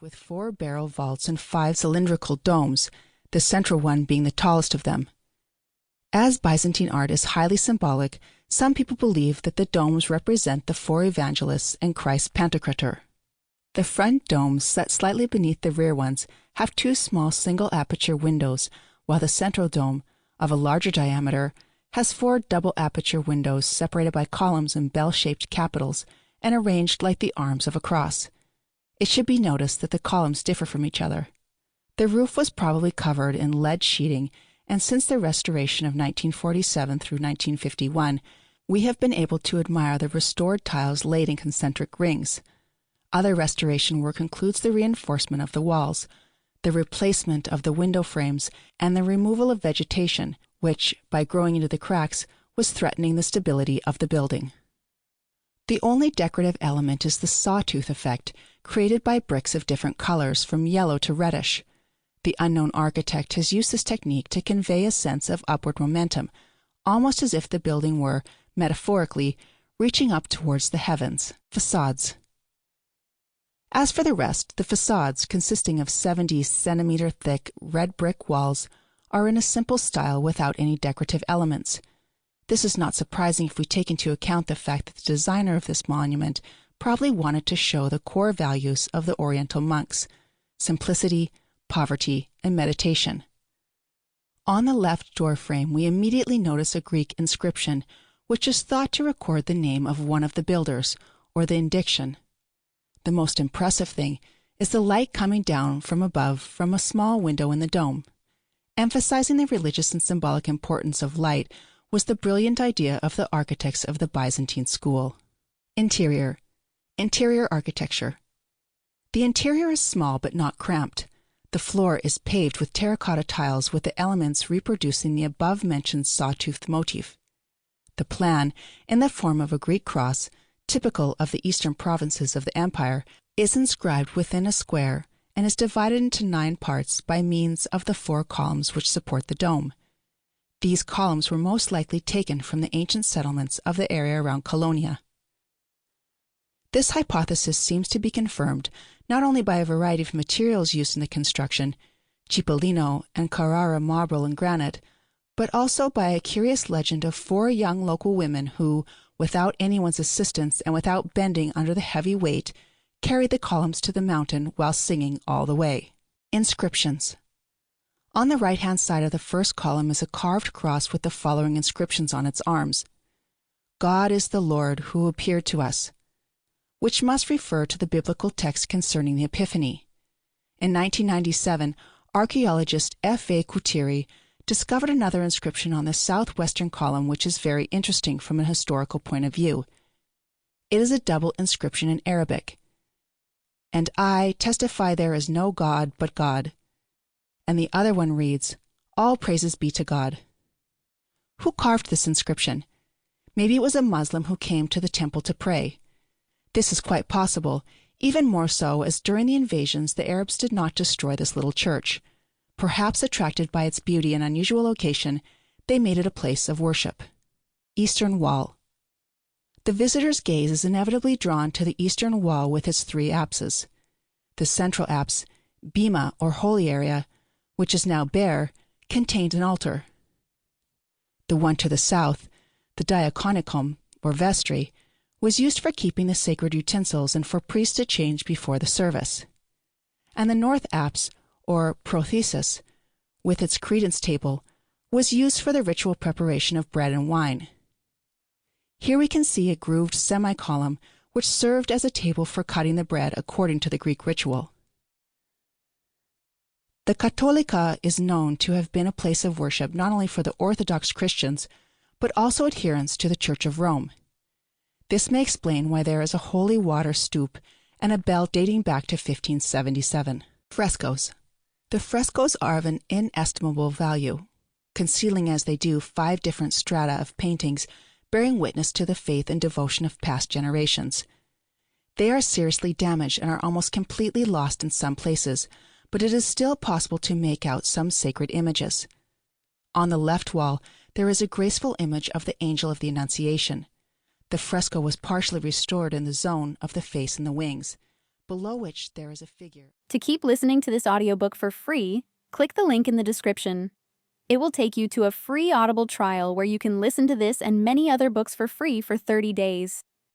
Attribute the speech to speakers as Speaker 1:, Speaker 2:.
Speaker 1: with 4 barrel vaults and 5 cylindrical domes, the central one being the tallest of them. As Byzantine art is highly symbolic, some people believe that the domes represent the 4 evangelists and Christ's Pantocrator. The front domes, set slightly beneath the rear ones, have 2 small single-aperture windows, while the central dome, of a larger diameter, has 4 double-aperture windows separated by columns and bell-shaped capitals and arranged like the arms of a cross. It should be noticed that the columns differ from each other. The roof was probably covered in lead sheeting, and since the restoration of 1947 through 1951, we have been able to admire the restored tiles laid in concentric rings. Other restoration work includes the reinforcement of the walls, the replacement of the window frames, and the removal of vegetation, which, by growing into the cracks, was threatening the stability of the building. The only decorative element is the sawtooth effect, created by bricks of different colors, from yellow to reddish. The unknown architect has used this technique to convey a sense of upward momentum, almost as if the building were, metaphorically, reaching up towards the heavens. Facades. As for the rest, the facades, consisting of 70-centimeter-thick red brick walls, are in a simple style without any decorative elements. This is not surprising if we take into account the fact that the designer of this monument probably wanted to show the core values of the Oriental monks: simplicity, poverty, and meditation. On the left door frame, we immediately notice a Greek inscription, which is thought to record the name of one of the builders, or the indiction. The most impressive thing is the light coming down from above from a small window in the dome. Emphasizing the religious and symbolic importance of light was the brilliant idea of the architects of the Byzantine school. Interior architecture. The interior is small but not cramped. The floor is paved with terracotta tiles with the elements reproducing the above-mentioned sawtooth motif. The plan, in the form of a Greek cross, typical of the eastern provinces of the empire, is inscribed within a square and is divided into 9 parts by means of the 4 columns which support the dome. These columns were most likely taken from the ancient settlements of the area around Colonia. This hypothesis seems to be confirmed not only by a variety of materials used in the construction, cipollino and Carrara marble and granite, but also by a curious legend of 4 young local women who, without anyone's assistance and without bending under the heavy weight, carried the columns to the mountain while singing all the way. Inscriptions. On the right-hand side of the first column is a carved cross with the following inscriptions on its arms: "God is the Lord who appeared to us," which must refer to the biblical text concerning the Epiphany. In 1997, archaeologist F.A. Couturi discovered another inscription on the southwestern column which is very interesting from a historical point of view. It is a double inscription in Arabic. "And I testify there is no God but God." And the other one reads, "All praises be to God." Who carved this inscription? Maybe it was a Muslim who came to the temple to pray. This is quite possible, even more so as during the invasions the Arabs did not destroy this little church. Perhaps attracted by its beauty and unusual location, they made it a place of worship. Eastern wall. The visitor's gaze is inevitably drawn to the eastern wall with its 3 apses. The central apse, bema or holy area, which is now bare, contained an altar. The one to the south, the diaconicum or vestry, was used for keeping the sacred utensils and for priests to change before the service. And the north apse, or prothesis, with its credence table, was used for the ritual preparation of bread and wine. Here we can see a grooved semi-column which served as a table for cutting the bread according to the Greek ritual. The Cattolica is known to have been a place of worship not only for the Orthodox Christians, but also adherents to the Church of Rome. This may explain why there is a holy water stoup and a bell dating back to 1577. Frescoes. The frescoes are of an inestimable value, concealing as they do 5 different strata of paintings bearing witness to the faith and devotion of past generations. They are seriously damaged and are almost completely lost in some places, but it is still possible to make out some sacred images. On the left wall, there is a graceful image of the Angel of the Annunciation. The fresco was partially restored in the zone of the face and the wings, below which there is a figure.
Speaker 2: To keep listening to this audiobook for free, click the link in the description. It will take you to a free Audible trial where you can listen to this and many other books for free for 30 days.